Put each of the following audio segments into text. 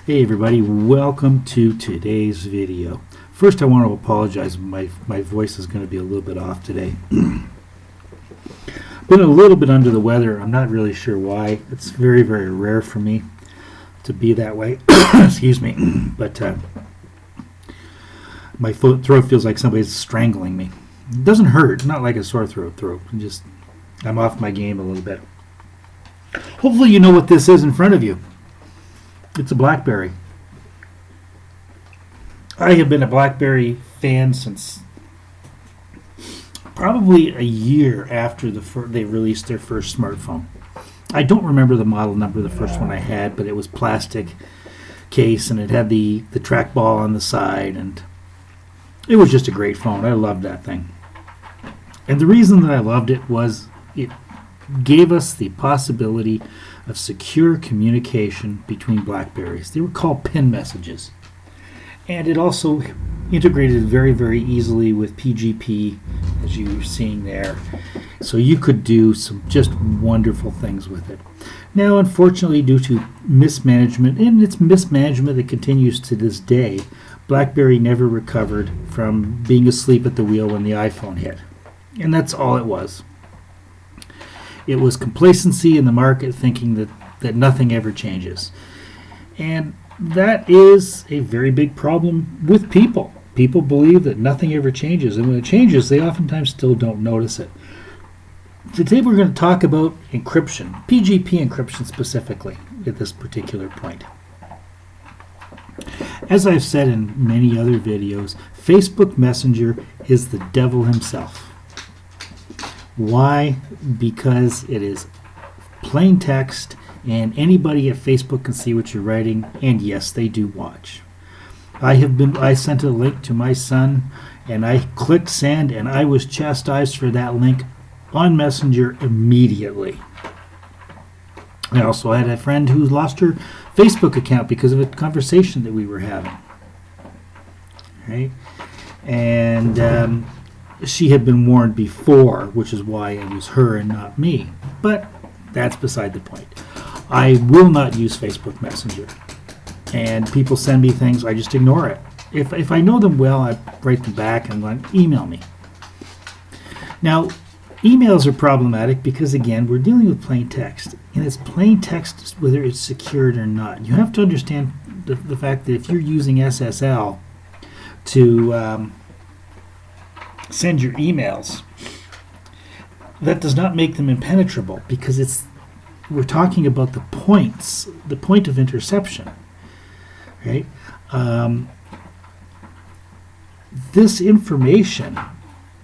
Hey everybody, welcome to today's video. First I want to apologize, my voice is going to be a little bit off today. Been a little bit under the weather, I'm not really sure why. It's very, very rare for me to be that way. Excuse me. But my throat feels like somebody's strangling me. It doesn't hurt, not like a sore throat. I'm off my game a little bit. Hopefully you know what this is in front of you. It's a BlackBerry. I have been a BlackBerry fan since probably a year after they released their first smartphone. I don't remember the model number of the first one I had, but it was plastic case and it had the trackball on the side, and it was just a great phone. I loved that thing. And the reason that I loved it was it gave us the possibility of secure communication between BlackBerries. They were called PIN messages. And it also integrated very, very easily with PGP, as you're seeing there. So you could do some just wonderful things with it. Now, unfortunately, due to mismanagement, and it's mismanagement that continues to this day, BlackBerry never recovered from being asleep at the wheel when the iPhone hit. And that's all it was. It was complacency in the market, thinking that nothing ever changes. And that is a very big problem with people. People believe that nothing ever changes, and when it changes, they oftentimes still don't notice it. Today we're going to talk about encryption, PGP encryption specifically, at this particular point. As I've said in many other videos, Facebook Messenger is the devil himself. Why? Because it is plain text and anybody at Facebook can see what you're writing, and yes, they do watch. I sent a link to my son and I clicked send, and I was chastised for that link on Messenger immediately. I also had a friend who lost her Facebook account because of a conversation that we were having. Right? And she had been warned before, which is why it was her and not me. But that's beside the point. I will not use Facebook Messenger. And people send me things, I just ignore it. If I know them well, I write them back and like, email me. Now, emails are problematic because, again, we're dealing with plain text. And it's plain text whether it's secured or not. You have to understand the fact that if you're using SSL to send your emails, that does not make them impenetrable, because we're talking about the point of interception, right? This information,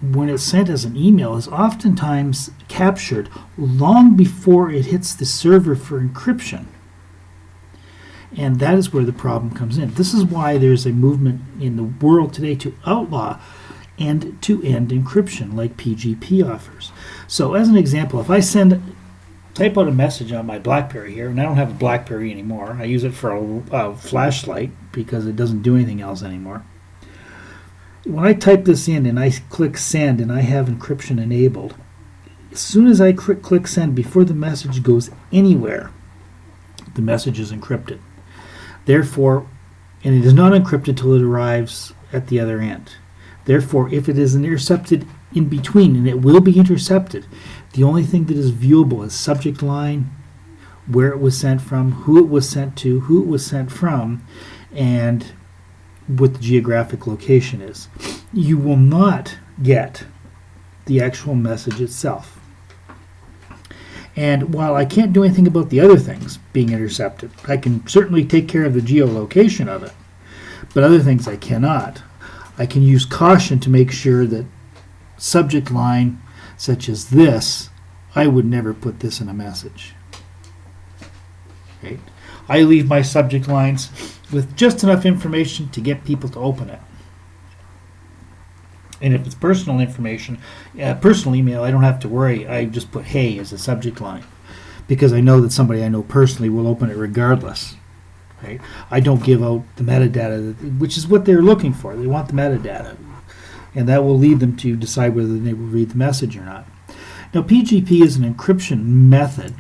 when it's sent as an email, is oftentimes captured long before it hits the server for encryption. And that is where the problem comes in. This is why there's a movement in the world today to outlaw end-to-end encryption like PGP offers. So as an example, if I type out a message on my BlackBerry here, and I don't have a BlackBerry anymore, I use it for a flashlight because it doesn't do anything else anymore. When I type this in and I click send and I have encryption enabled, as soon as I click send, before the message goes anywhere, the message is encrypted. Therefore, and it is not encrypted till it arrives at the other end. Therefore, if it is intercepted in between, and it will be intercepted, the only thing that is viewable is subject line, where it was sent from, who it was sent to, who it was sent from, and what the geographic location is. You will not get the actual message itself. And while I can't do anything about the other things being intercepted, I can certainly take care of the geolocation of it, but other things I cannot. I can use caution to make sure that subject line such as this, I would never put this in a message. Okay. I leave my subject lines with just enough information to get people to open it. And if it's personal information, personal email, I don't have to worry. I just put hey as a subject line, because I know that somebody I know personally will open it regardless. Right? I don't give out the metadata, which is what they're looking for. They want the metadata, and that will lead them to decide whether they will read the message or not. Now, PGP is an encryption method,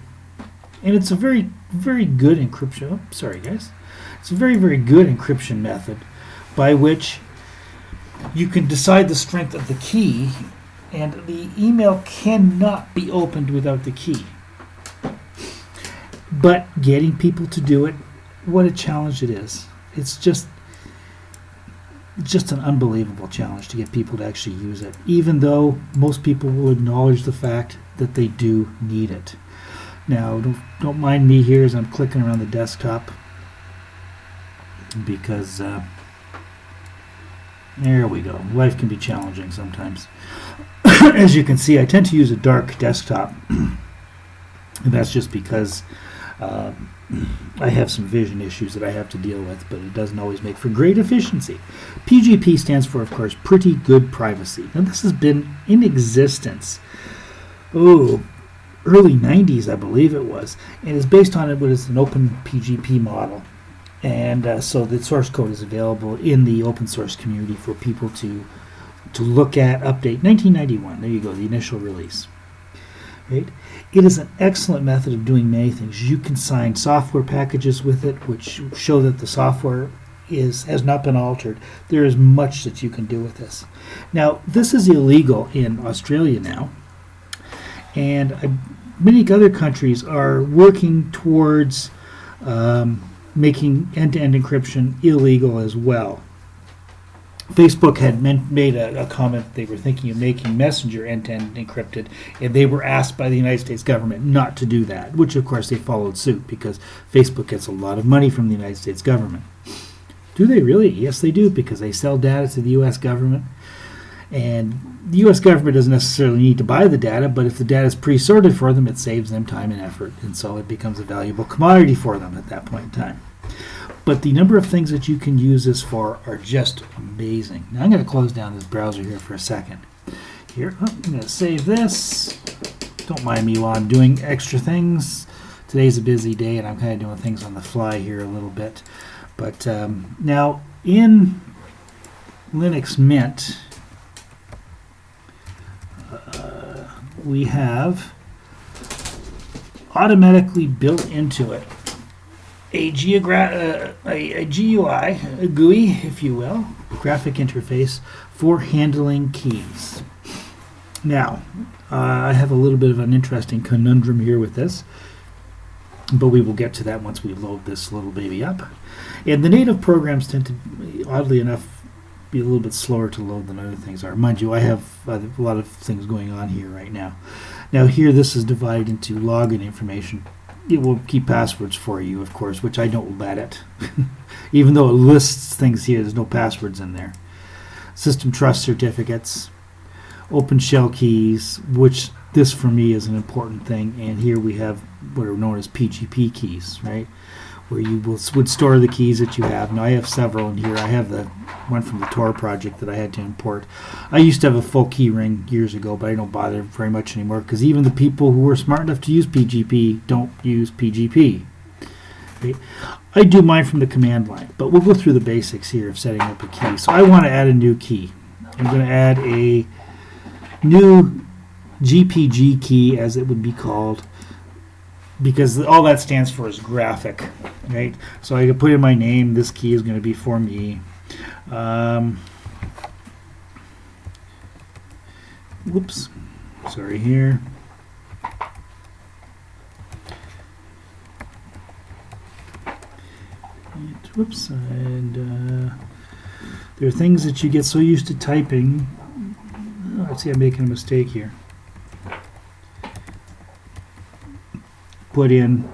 and it's a very very good encryption. Oh, sorry, guys. It's a very, very good encryption method by which you can decide the strength of the key, and the email cannot be opened without the key. But getting people to do it, what a challenge it is. It's just an unbelievable challenge to get people to actually use it, even though most people will acknowledge the fact that they do need it. Now, don't mind me here as I'm clicking around the desktop, because there we go. Life can be challenging sometimes. As you can see, I tend to use a dark desktop, and that's just because I have some vision issues that I have to deal with, but it doesn't always make for great efficiency. PGP stands for, of course, Pretty Good Privacy. Now, this has been in existence, early 90s, I believe it was, and is based on what is an open PGP model. And so the source code is available in the open source community for people to look at, update. 1991, there you go, the initial release. Right? It is an excellent method of doing many things. You can sign software packages with it, which show that the software has not been altered. There is much that you can do with this. Now, this is illegal in Australia now, and many other countries are working towards making end-to-end encryption illegal as well. Facebook had made a comment that they were thinking of making Messenger end-to-end encrypted, and they were asked by the United States government not to do that, which of course they followed suit because Facebook gets a lot of money from the United States government. Do they really? Yes, they do, because they sell data to the U.S. government, and the U.S. government doesn't necessarily need to buy the data, but if the data is pre-sorted for them, it saves them time and effort, and so it becomes a valuable commodity for them at that point in time. But the number of things that you can use this for are just amazing. Now I'm going to close down this browser here for a second. Here, I'm going to save this. Don't mind me while I'm doing extra things. Today's a busy day, and I'm kind of doing things on the fly here a little bit. But now in Linux Mint, we have automatically built into it a GUI, a GUI, if you will, graphic interface for handling keys. Now, I have a little bit of an interesting conundrum here with this, but we will get to that once we load this little baby up. And the native programs tend to, oddly enough, be a little bit slower to load than other things are. Mind you, I have a lot of things going on here right now. Now here, this is divided into login information. It will keep passwords for you, of course, which I don't let it. Even though it lists things here, there's no passwords in there. System trust certificates, open shell keys, which this for me is an important thing. And here we have what are known as PGP keys, right? Where you would store the keys that you have. Now I have several in here. I have the one from the Tor project that I had to import. I used to have a full key ring years ago, but I don't bother very much anymore because even the people who were smart enough to use PGP don't use PGP. Right? I do mine from the command line, but we'll go through the basics here of setting up a key. So I want to add a new key. I'm going to add a new GPG key, as it would be called, because all that stands for is graphic, right? So I can put in my name. This key is going to be for me. Whoops, sorry here. Whoops, and there are things that you get so used to typing. Oh, I see I'm making a mistake here. Put in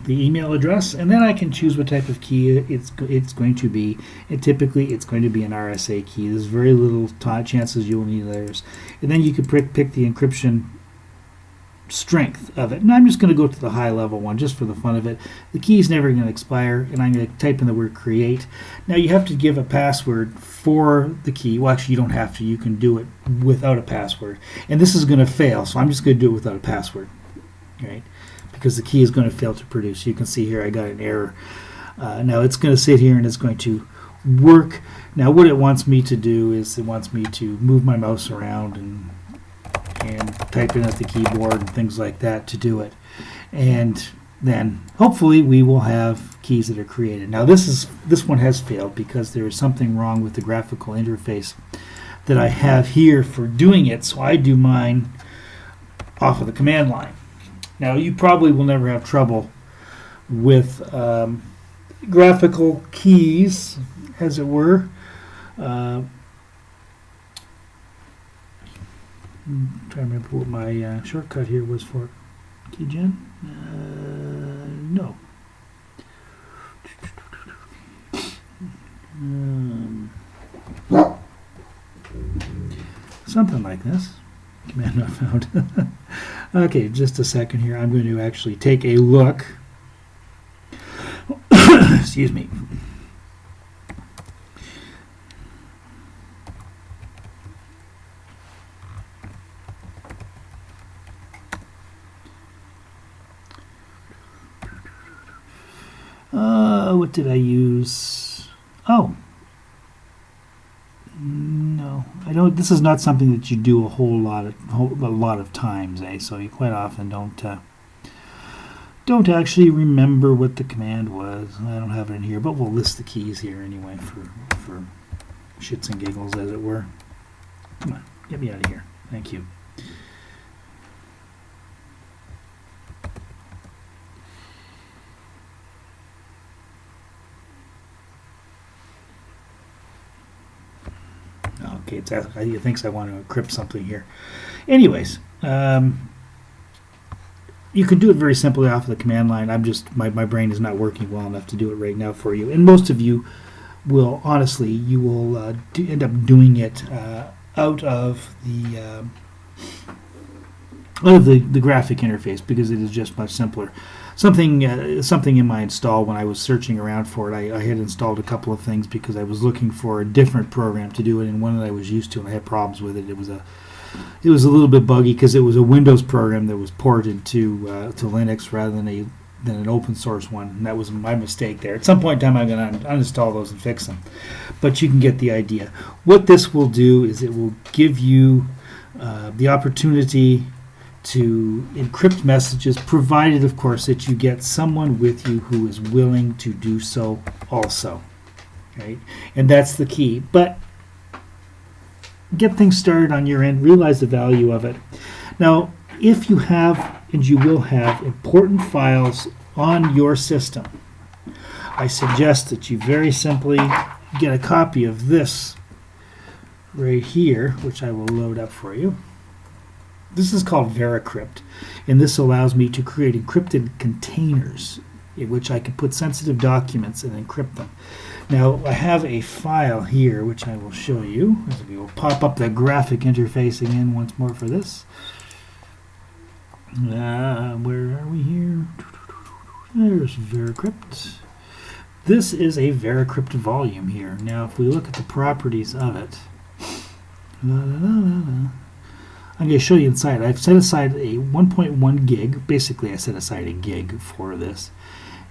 the email address, and then I can choose what type of key it's going to be. And typically, it's going to be an RSA key. There's very little chances you will need others. And then you could pick the encryption strength of it. And I'm just going to go to the high level one just for the fun of it. The key is never going to expire, and I'm going to type in the word create. Now you have to give a password for the key. Well, actually, you don't have to. You can do it without a password. And this is going to fail, so I'm just going to do it without a password. Right, because the key is going to fail to produce. You can see here I got an error. Now it's going to sit here and it's going to work. Now what it wants me to do is it wants me to move my mouse around and type in at the keyboard and things like that to do it. And then hopefully we will have keys that are created. Now this one has failed because there is something wrong with the graphical interface that I have here for doing it, so I do mine off of the command line. Now you probably will never have trouble with graphical keys, as it were. I'm trying to remember what my shortcut here was for keygen. No. Something like this. Command not found. Okay, just a second here. I'm going to actually take a look. Excuse me. What did I use? Oh. No, I don't. This is not something that you do a lot of times, so you quite often don't actually remember what the command was. I don't have it in here, but we'll list the keys here anyway for shits and giggles, as it were. Come on, get me out of here. Thank you. Okay, it thinks I want to encrypt something here. Anyways, you can do it very simply off of the command line. My brain is not working well enough to do it right now for you. And most of you will, honestly, you will end up doing it out of the graphic interface, because it is just much simpler. Something in my install, when I was searching around for it, I had installed a couple of things because I was looking for a different program to do it, and one that I was used to, and I had problems with it. It was a little bit buggy because it was a Windows program that was ported to Linux rather than an open source one, and that was my mistake there. At some point in time, I'm going to uninstall those and fix them, but you can get the idea. What this will do is it will give you the opportunity to encrypt messages, provided, of course, that you get someone with you who is willing to do so also. Right? And that's the key. But get things started on your end, realize the value of it. Now, if you have, and you will have, important files on your system, I suggest that you very simply get a copy of this right here, which I will load up for you. This is called Encrypt, and this allows me to create encrypted containers in which I can put sensitive documents and encrypt them. Now, I have a file here which I will show you. We will pop up the graphic interface again once more for this. Where are we here? There's Encrypt. This is a Encrypt volume here. Now, if we look at the properties of it, I'm going to show you inside. I've set aside a 1.1 gig. Basically, I set aside a gig for this,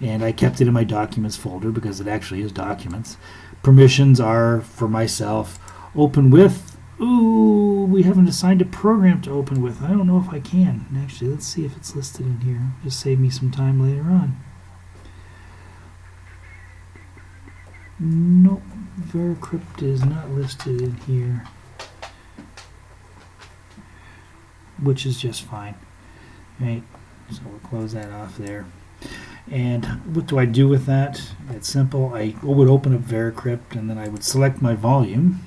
and I kept it in my documents folder because it actually is documents. Permissions are for myself. Open with. Ooh, we haven't assigned a program to open with. I don't know if I can. Actually, let's see if it's listed in here. Just save me some time later on. Nope, Encrypt is not listed in here, which is just fine. Right, so we'll close that off there. And what do I do with that? It's simple. I would open up Encrypt, and then I would select my volume,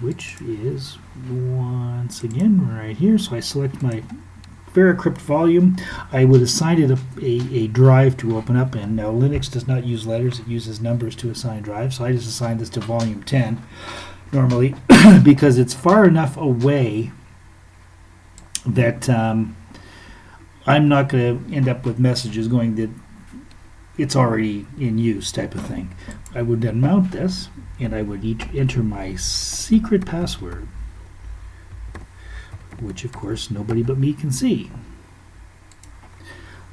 which is once again right here. So I select my Encrypt volume. I would assign it a drive to open up, and now Linux does not use letters, it uses numbers to assign drives. So I just assign this to volume 10 normally because it's far enough away that I'm not going to end up with messages going that it's already in use type of thing. I would then mount this, and I would enter my secret password, which of course nobody but me can see.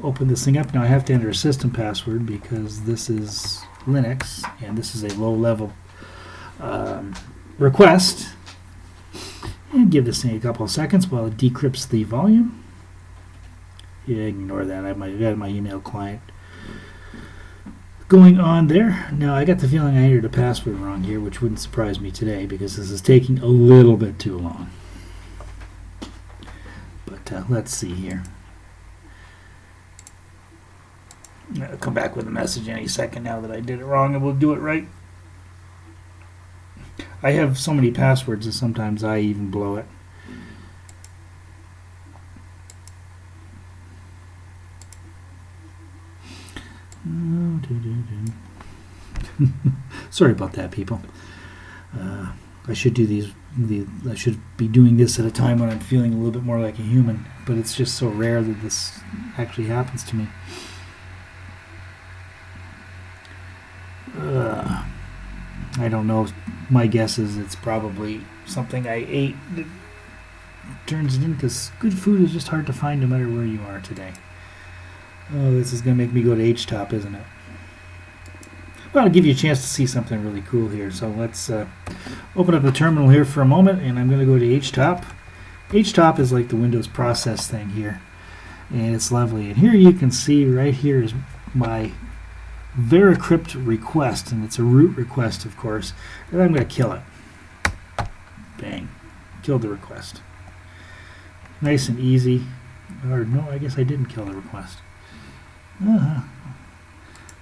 Open this thing up. Now I have to enter a system password because this is Linux and this is a low-level request. And give this thing a couple of seconds while it decrypts the volume. Yeah, ignore that. I had my email client going on there. Now, I got the feeling I entered a password wrong here, which wouldn't surprise me today because this is taking a little bit too long. But let's see here. I'll come back with a message any second now that I did it wrong, and we'll do it right. I have so many passwords that sometimes I even blow it. Sorry about that, people. I should do these. I should be doing this at a time when I'm feeling a little bit more like a human, but it's just so rare that this actually happens to me. I don't know. My guess is it's probably something I ate that turns it in, because good food is just hard to find no matter where you are today. Oh, this is going to make me go to HTOP, isn't it? Well, I'll give you a chance to see something really cool here. So let's open up the terminal here for a moment, and I'm going to go to HTOP. HTOP is like the Windows process thing here, and it's lovely. And here you can see right here is my Veracrypt request, and it's a root request, of course, and I'm going to kill it. Bang. Killed the request. Nice and easy. Or no, I guess I didn't kill the request.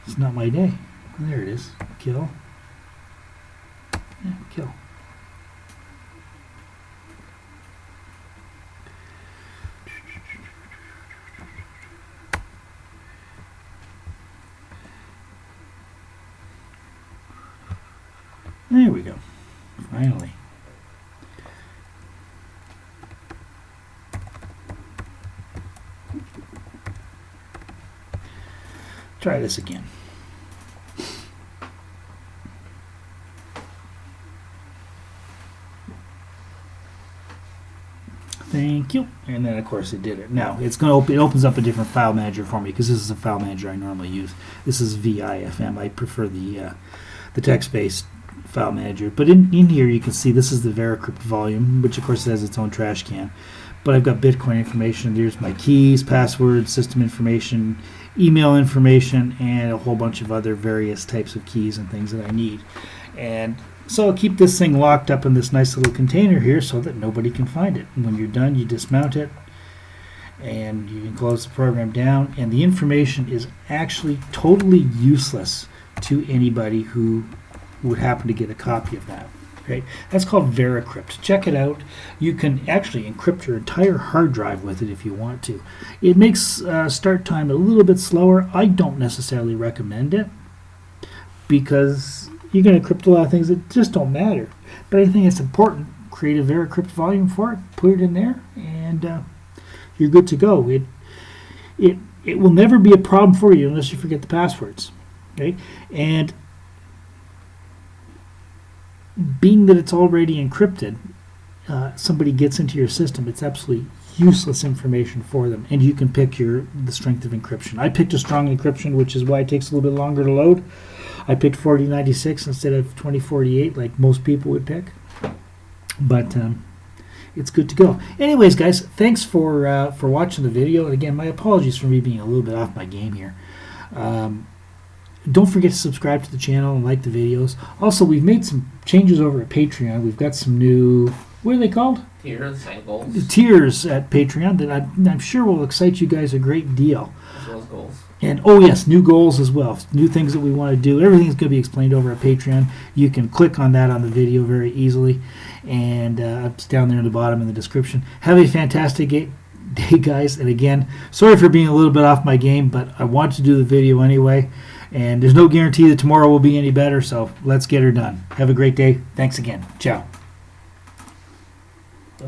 It's not my day. There it is. Kill. Yeah, kill. There we go. Finally. Try this again. Thank you. And then, of course, it did it. Now, it's going to it opens up a different file manager for me, because this is a file manager I normally use. This is VIFM. I prefer the text-based file manager. But in here, you can see this is the Veracrypt volume, which, of course, has its own trash can. But I've got Bitcoin information. There's my keys, passwords, system information, email information, and a whole bunch of other various types of keys and things that I need. And so I'll keep this thing locked up in this nice little container here so that nobody can find it. And when you're done, you dismount it, and you can close the program down. And the information is actually totally useless to anybody who would happen to get a copy of that. Okay? That's called Veracrypt. Check it out. You can actually encrypt your entire hard drive with it if you want to. It makes start time a little bit slower. I don't necessarily recommend it, because you're going to encrypt a lot of things that just don't matter. But I think it's important. Create a Veracrypt volume for it, put it in there, and you're good to go. It will never be a problem for you unless you forget the passwords. Okay? And being that it's already encrypted, somebody gets into your system, it's absolutely useless information for them, and you can pick the strength of encryption. I picked a strong encryption, which is why it takes a little bit longer to load. I picked 4096 instead of 2048, like most people would pick. But it's good to go. Anyways, guys, thanks for watching the video. And again, my apologies for me being a little bit off my game here. Don't forget to subscribe to the channel and like the videos. Also, we've made some changes over at Patreon. We've got some new, what are they called? Tiers and goals. The tiers at Patreon that I'm sure will excite you guys a great deal. As well as goals. And, oh yes, new goals as well. New things that we want to do. Everything's going to be explained over at Patreon. You can click on that on the video very easily. And it's down there in the bottom in the description. Have a fantastic day, guys. And again, sorry for being a little bit off my game, but I want to do the video anyway. And there's no guarantee that tomorrow will be any better, so let's get her done. Have a great day. Thanks again. Ciao.